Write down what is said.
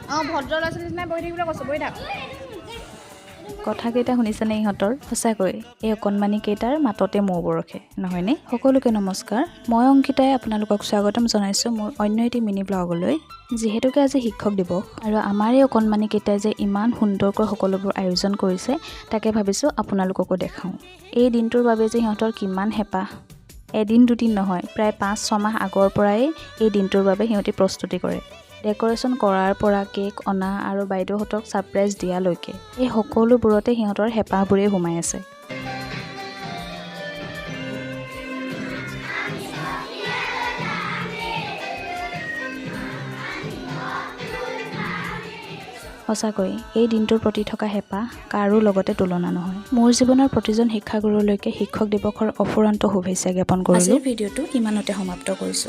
ভদ্ৰ ল'ৰা ছোৱালী নিচিনা বহি থাকিবলৈ কৈছোঁ, বহি থাক। কথাকেইটা শুনিছেনে ইহঁতৰ? সঁচাকৈ এই অকণমানিকেইটাৰ মাততে মৌ বৰষে, নহয়নে? সকলোকে নমস্কাৰ। মই অংকিতাই আপোনালোকক স্বাগতম জনাইছোঁ মোৰ অন্য এটি মিনি ব্লগলৈ। যিহেতুকে আজি শিক্ষক দিৱস আৰু আমাৰ এই অকণমানিকেইটাই যে ইমান সুন্দৰকৈ সকলোবোৰ আয়োজন কৰিছে, তাকে ভাবিছোঁ আপোনালোককো দেখাওঁ। এই দিনটোৰ বাবে যে সিহঁতৰ কিমান হেঁপাহ। এদিন দুদিন নহয়, প্ৰায় 5-6 মাহ আগৰ পৰাই এই দিনটোৰ বাবে সিহঁতি প্ৰস্তুতি কৰে। ডেক'ৰেশ্যন কৰাৰ পৰা কেক অনা আৰু বাইদেউহঁতক ছাৰপ্ৰাইজ দিয়ালৈকে এই সকলোবোৰতে সিহঁতৰ হেঁপাহবোৰেই সোমাই আছে। সঁচাকৈ এই দিনটোৰ প্ৰতি থকা হেঁপাহ কাৰো লগতে তুলনা নহয়। মোৰ জীৱনৰ প্ৰতিজন শিক্ষাগুৰুলৈকে শিক্ষক দিৱসৰ অফুৰন্ত শুভেচ্ছা জ্ঞাপন কৰিলোঁ। আজিৰ ভিডিঅ'টো ইমানতে সমাপ্ত কৰিছোঁ।